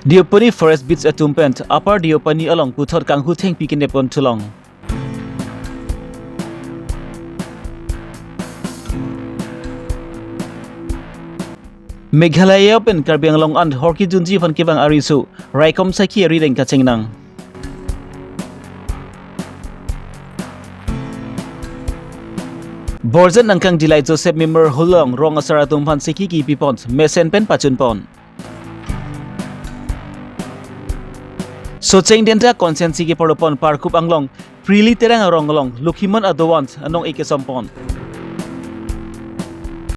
Diopani forest beats atumpent upper Diopani along puthot kanghu theng pikinepon tulong. Meghalaya pen Karbi Longri and Horki Junji van Kibang Arisu Raikom Saki reading Kachingnang. Borzen Nangkang Dilai Joseph Mimmer Hulong Rong Asaratum Van Siki Pipons Mesen Pen Pachun Pon. So cheng denta konsensi ki porupon parkup anglong freely terang aronglong lukhiman adawans anong ikesompon.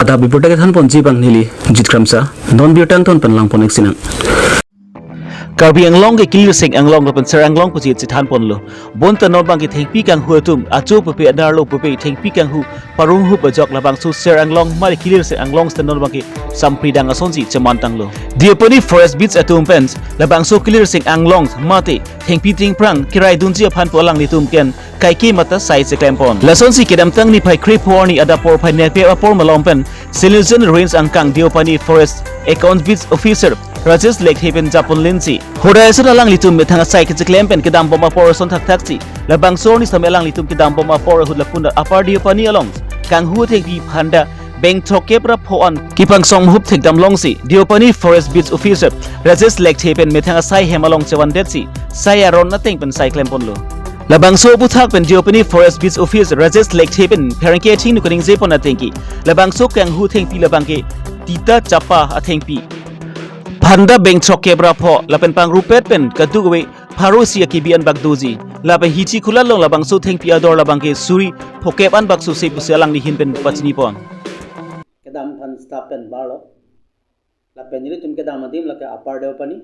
Karbi Abirta ke than pon ji bang nili jitkramsa non biotang ton panlang pon eksinang. Karbi anglong ke clear sing anglong pen ser anglong puji chithan pon lo bon ta non bang ki thengpi kang huatum achu pupe adar lo pupe thengpi kang hu parung hu bajok labang su ser anglong mari clear sing anglong sta non bang ki sampri dang asonji chamantang lo. Diopani forest beats atum pens labang su clear sing anglong mate thengpi ting prang kirai dunji phan polang litum ken kaiki mata sai se klempon lasonsi kedam tang ni phai krip horni adapor phai nepe apor malompen Silesian range angkang Diopani forest account beats officer Rajesh Lake Haven Japon Lindsay Hoda esra lang litum methanga sai ke klempen kedam boma por son thak thaksi labang sor ni samelang litum kedam boma por hudlapunda upper Diopani along kang hu thekbi phanda Beng Thokepra Phoan Kipang Song Hup Thekdam Longsi Diopani Forest Beach Officer Rajesh Lake Haven Methanga Sai Hemalong Chawan Detsi Sai Aron na Teng Pen Sai Klempon lo Labang so buthak pen Diopani Forest Beach Officer Rajesh Lake Haven Perangke Thing Nukuning Zepon na Tengki Labang so kang hu thengpi labangke Tita Chapa a thengpi Phanda Beng Thokepra Pho Lapen Pang Rupet Pen Kaduwe Pharosia Kibian Bagduji Lape Hichi Kulalong Labang so thengpi ador labangke Suri Phokepan Baksu Se Pusalang ni Hinpen Pachni Pon Kedam pan stapen barlo la penili tum kedam adim la ke apar Diopani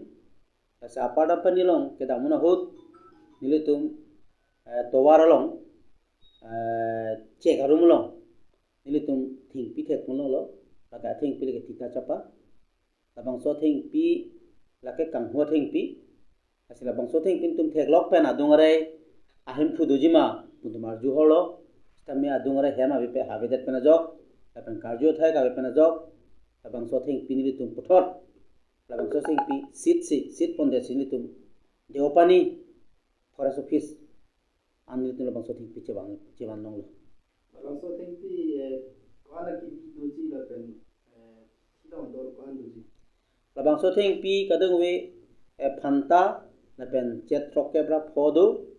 sa apar Diopani long kedam una hut nili tum towar long cek harum long nili tum thing pi thek long lo la ka thing pi le ke tita chapa la bang so thing pi la ke kang ho thing pi asila bang so thing pin tum thek lok pen adung are ahim phudujima pudumar ju holo tame adung are hema bi pe havedet pen jok Labang karjo thai ka pena jok labang so thing pinili tum puthot labang so thing pi sit pon de sinili tum Diopani forest office anili tum labang so thing pi chewan nong lo labang so thing pi kwana ki doji la pen sidang dor kwan doji labang so thing pi kadang we phanta la pen chet Thokepra phodo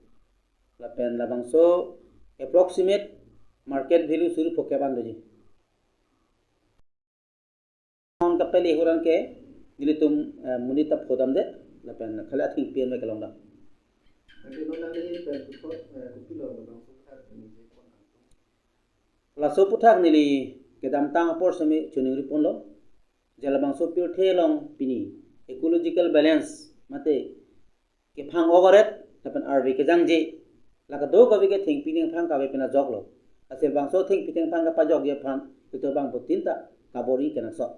la pen labang so approximate market value suru Phokepan doji kapeli huran ke dilitum munita phodam de la pen khala thing pien me kalong da la so puthak nili kedam tang por sami chuning ripon lo jalabang so pure thelong pini ecological balance mate ke phang ogoret la pen rv ke jangje la ka do ka ke thing pini phang ka be pena jok lo ase bang so thing pini phang ka pa jok ye phang to bang putinta kabori kena so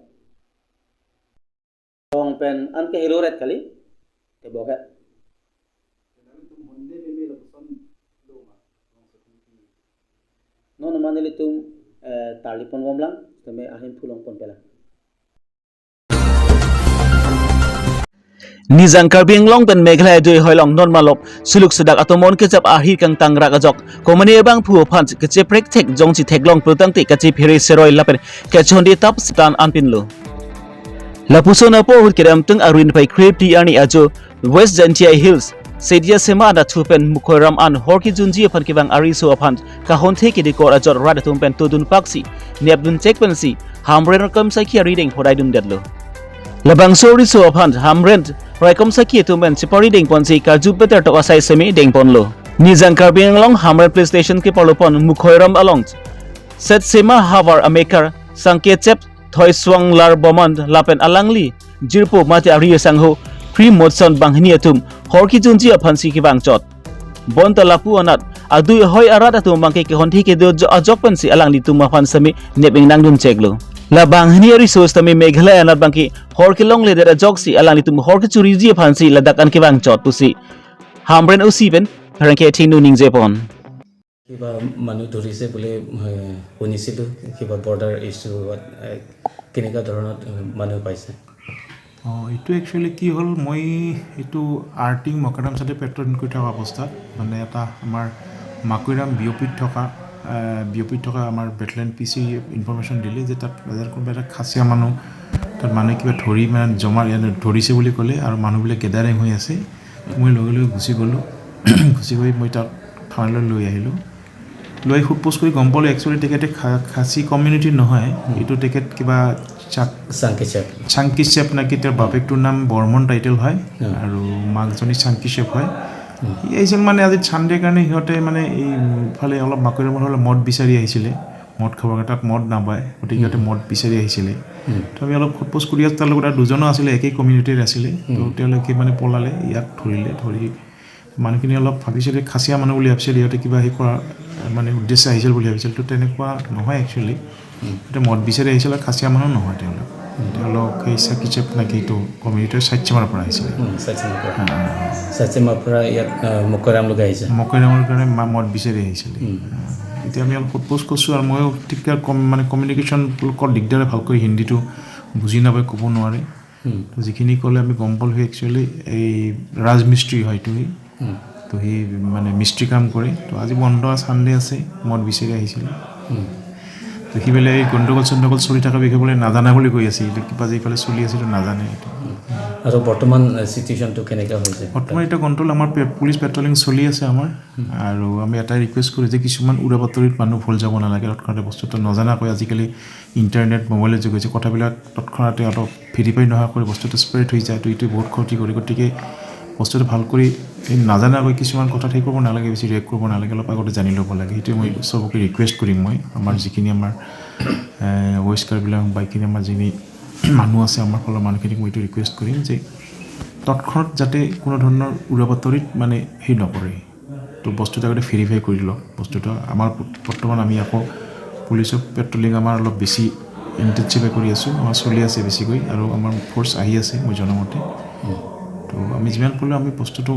Ong pen an ke hiloret kali ke boket no manili tum talipon womlang tame ahim phulong pon pela Nizang Karbi Long pen Meghalaya Doi Hoilong non malop suluk sedak atomon kecap ahir kang tangra kajok komane bang pu phans kece prek tek jongchi teklong prutang te kaci phiri seroi lapen kechondi tap stan anpin lo Lapusona po hut kedam tung arin pai krep ti ani ajo West Jantia Hills Sedia Sema ada tupen Mukhoram an Horki Junji pan kibang ariso aphan kahon theke de kor ajor rada tumpen tudun paksi nebdun chekpensi hamren kam sakhi reading hodai dum dadlo Labang sori so aphan hamren raikom sakhi tumpen sipari ding ponsi karju better to asai semi ding ponlo Nizang Karbi along hamren police station ke polopon Mukhoram along Set Sema Havar Amekar Sangke chep Thoi swang lar bomand lapen alangli jirpo mate ariya sangho free modson banghniatum horki junji aphansi ki bangchot bonta lapu anat adu hoi arata tum bangke ke honthi ke do ajok pansi alangli tum aphan sami nebing nangdum cheklo la banghni resource tami Meghalaya anat bangki horki longle dera joksi alangli tum horki churiji aphansi ladakan ki bangchot pusi hamren usiben rangke thinu ningjepon Kiba manu turise bole unisilu kiba border issue kenika doronot manu paise এইটো actually কি হ'ল মই এইটো আৰ্টিং মকাৰাম চাইডে patrolling কৰি থকা অৱস্থাত মানে এটা আমাৰ মাকুৰাম বিঅপিত থকা আমাৰ বেটেলিয়ান PC ইনফৰমেশ্যন দিলে যে তাত কোনোবা এটা খাচীয়া মানুহ তাত মানুহে কিবা ধৰি মানে ধৰিছে বুলি ক'লে আৰু মানুহবিলাক গেডাৰিং হৈ আছে মই লগে লগে গুচি গ'লোঁ গুচি গৈ মই তাত থানালৈ লৈ আহিলোঁ লৈ সোধপোছ কৰি গম পালোঁ একচুৱেলি তেখেতে খাচী কমিউনিটিৰ নহয় এইটো তেখেত কিবা চাংকি চেপ নেকি তেওঁৰ বাপেকটোৰ নাম বৰ্মন টাইটেল হয় আৰু মাকজনী চাংকি চেপ হয় এইজন মানে আজি চানডেৰ কাৰণে সিহঁতে মানে এইফালে অলপ মাকৈৰামৰ হ'লে মদ বিচাৰি আহিছিলে মদ খাবৰ কাৰণে তাত মদ নাপায় গতিকে সিহঁতে মদ বিচাৰি আহিছিলে তো আমি অলপ সোধপোছ কৰি আছোঁ তাৰ লগত আৰু দুজনো আছিলে একেই কমিউনিটিৰ আছিলে তো তেওঁলোকে মানে পলালে ইয়াক ধৰি মানুহখিনি অলপ ভাবিছিলে খাচীয়া মানুহ বুলি ভাবিছিল সিহঁতে কিবা সেই কৰা মানে উদ্দেশ্য আহিছিল বুলি ভাবিছিল তো তেনেকুৱা নহয় একচুৱেলি সিহঁতে মদ বিচাৰি আহিছিল আৰু খাচীয়া মানুহ নহয় তেওঁলোক সেই চাকি চেপ নেকি এইটো কমিউনিটিৰ স্বাচ্ছমাৰ পৰা আহিছিলে মকৈৰামৰ কাৰণে মদ বিচাৰি আহিছিলে এতিয়া আমি অলপ সোধপোছ কৰিছোঁ আৰু ময়ো ঠিককৈ মানে কমিউনিকেশ্যন লোকৰ দিগদাৰে ভালকৈ হিন্দীটো বুজি নাপায় ক'ব নোৱাৰে তো যিখিনি ক'লে আমি গম পালোঁ একচুৱেলি এই ৰাজমিস্ত্ৰী হয়তো তো সি মানে মিস্ত্ৰী কাম কৰে তো আজি বন্ধ চানডে আছে মদ বিচাৰি আহিছিলে তো সি বোলে এই গণ্ডগোল চলি থকা বিষয়ে বোলে নাজানা বুলি কৈ আছে এইটো কিবা যে ইফালে চলি আছে এইটো নাজানে আৰু বৰ্তমান চিটুৱেশ্যনটো কেনেকুৱা হৈছে বৰ্তমান এতিয়া কণ্ট্ৰল আমাৰ পুলিচ পেট্ৰলিং চলি আছে আমাৰ আৰু আমি এটাই ৰিকুৱেষ্ট কৰোঁ যে কিছুমান উৰা বাতৰিত মানুহ ভুল যাব নালাগে তৎক্ষণাতে বস্তুটো নজনাকৈ আজিকালি ইণ্টাৰনেট মোবাইলৰ যুগ হৈছে কথাবিলাক তৎক্ষণাতে অলপ ভেৰিফাই নোহোৱাকৈ বস্তুটো স্প্ৰেড হৈ যায় তো এইটো বহুত ক্ষতি কৰে গতিকে বস্তুটো ভাল কৰি নাজানাকৈ কিছুমান কথা ঠিক কৰিব নালাগে বেছি ৰিয়েক্ট কৰিব নালাগে অলপ আগতে জানি ল'ব লাগে সেইটোৱে মই চবকে ৰিকুৱেষ্ট কৰিম মই আমাৰ যিখিনি আমাৰ ৱেষ্ট কাৰ্বি আংলং বাইখিনি আমাৰ যিখিনি মানুহ আছে আমাৰ ফালৰ মানুহখিনিক মই এইটো ৰিকুৱেষ্ট কৰিম যে তৎক্ষণাত যাতে কোনো ধৰণৰ উৰা বাতৰিত মানে সেই নকৰে তো বস্তুটো আগতে ভেৰিফাই কৰি লওক বস্তুটো আমাৰ বৰ্তমান আমি আকৌ পুলিচৰ পেট্ৰলিং আমাৰ অলপ বেছি ইণ্টেনচিফাই কৰি আছোঁ আমাৰ চলি আছে বেছিকৈ আৰু আমাৰ ফ'ৰ্চ আহি আছে মই জনামতে তো আমি যিমান পাৰোঁ আমি বস্তুটো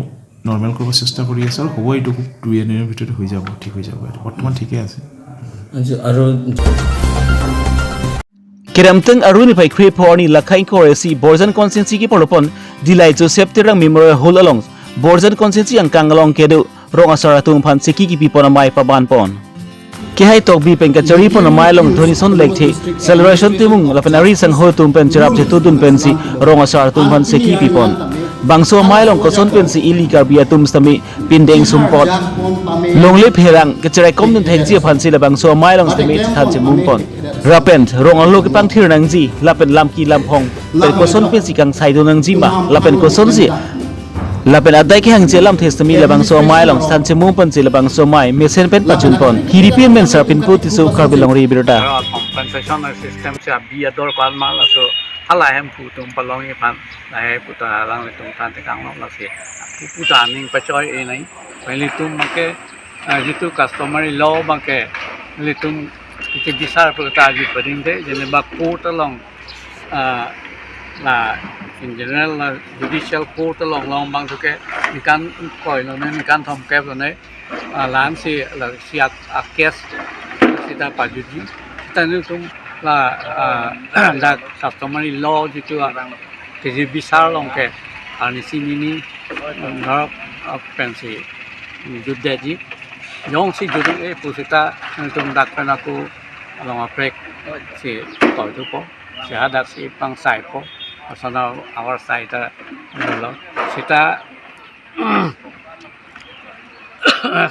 নৰ্মেল কৰিব চেষ্টা কৰি আছোঁ আৰু হ'ব এইটো খুব 2 দিনৰ ভিতৰতে হৈ যাব ঠিক হৈ যাব এইটো বৰ্তমান ঠিকে আছে আৰু Kiramteng aruni pai khri phorni lakhai koresi Borjan constituency ki polopon dilai Joseph tirang memorial hall along Borjan constituency ang kangalong kedu rong asara tung phan seki ki pipona mai paban pon ke hai tok bi pen ka chari pon mai long dhoni son lekthi celebration timung lapenari sang ho tum pen chirap che tudun pensi rong asara tung phan seki pipon bangso mai long ko son pensi ili Karbi atum stami pindeng sumpot longle pherang ke cherai kom nun theng chi phan si la bangso mai long stami than che mum pon Rapent rong ang lo ki pang thir nang ji lapen lam ki lam hong pen ko son pen si kang sai do nang ji ma lapen ko son ji lapen adai ki hang je lam thes mi labang so mai long stan che mum pan che labang so mai mesen pen pachun pon hiripin men sar pin pu ti so Karbi Longri Abirta compensation system se bi ador kal mal so hala hem pu tum palong e pan la he puta lang le tum tan te kang long la se puta ning pa choi e nai peli tum make jitu customary law make le tum कि विचार प्रताजी परिंदे जने बा court along la in general la judicial court along long bang thuke nikan koi lo ne nikan thom kep lo ne lan si la siat a case sita pajuji sita nu tum la la customary law jitu ke ji bisar long ke ani sinini dhar pensi judde ji yong si judu e pusita tum dak pena ku long aprek si toy tu po si hadak si pang sai po asana our side lo sita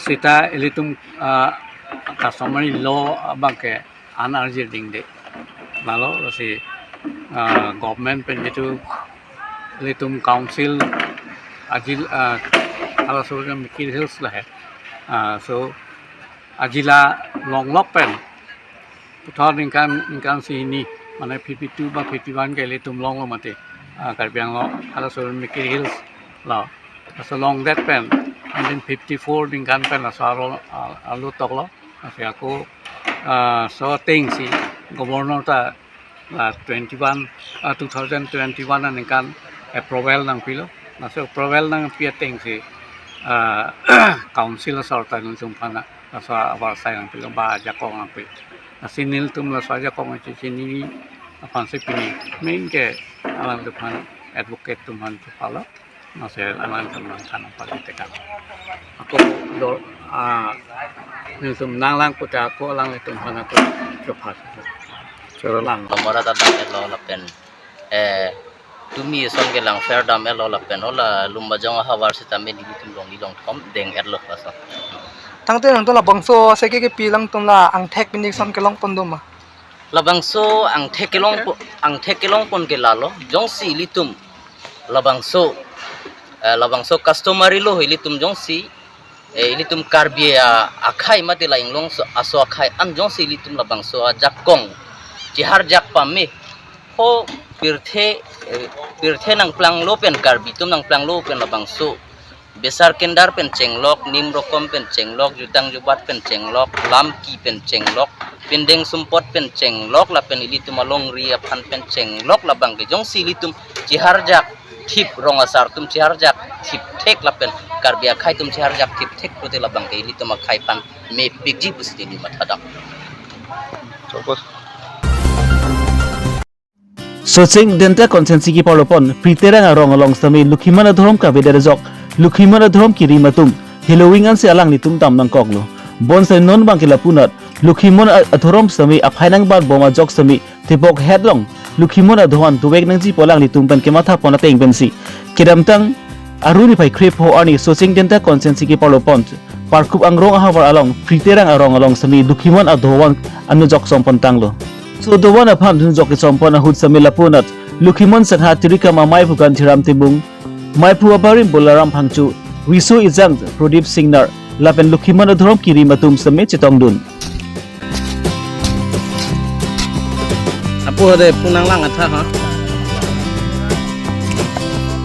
sita elitum customary law bangke anarji ding de malo si government pen jitu elitum council ajil ala so mikil hills la hai so ajila long lock pen puthar ningkan si ni mane 52 ba 51 ke le tum long lo mate Karbi Anglong ala so mikil hills la so long that pen and then 54 ningkan pen la so alu tok lo ase ako so thing si governor ta 2021 ningkan approval nang pilo na so approval nang pia thing si council sorta nung sumpana so abar sai nang pilo ba jakong nang pilo sinil tum la swaja kong chi chini apan se pini main ke alam depan advocate tuman tu pala nasi aman tuman kan politik aku do ni tum nang lang puta aku lang itu mana aku cepat cara lang nomor ada lo lapen tumi son ke lang fair dam lo lapen ola lumba jong hawar sita me di tum long thom deng lo pasa tang te nang to la bangso se ke pilang tum la ang thek pinik son ke long pondom ma labangso ang thekelong pon ke lalo jong si litum labangso customary lo litum jong si litum karbi akhai mate la inglong aso akhai an jong si litum labangso jakong jihar jak pame ho pirthe nang plang lo pen karbi tum nang plang lo pen labangso besar kendar pen cenglok nim rokom pen cenglok jutang jubat pen cenglok lamki pen cenglok pindeng sumpot pen cenglok la pen ilitum longri aphan pen cenglok la bang jong silitum ciharjak thip rongasar tum ciharjak thip thek la pen karbia khai tum ciharjak thip thek prote la bang ilitum khai pan me bigji pusti ni mathadam Searching denta konsensi ki polopon pritera ngarong along sami lukhimana dhrom ka bedere jok lukhimana dhrom ki rimatum hillowing an se alang ni tum tam nang koklo bonsai non bang kila punat lukhimon adhorom sami aphainang bat boma jok sami tipok headlong lukhimon adhoan tuwek nang ji polang ni tum pan ke matha pona teng bensi kedam tang aruni pai krep ho ani searching denta konsensi ki polopon parkup angrong ahawar along pritera ngarong along sami lukhimon adhowan anu jok sompon tanglo so the one upon who joke sompon hut samila punat lukhimon satha tirika mamai bukan thiram tibung mai pu abarim bolaram phangchu wisu izang prodip singnar lapen lukhimon adhorom kiri matum same chitong dun apo de punang lang atha ha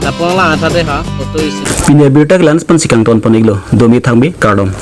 apong lang atha de ha foto isi Pini Abirta Glans Pansikang Ton Poniglo Domi Thangbi Kardom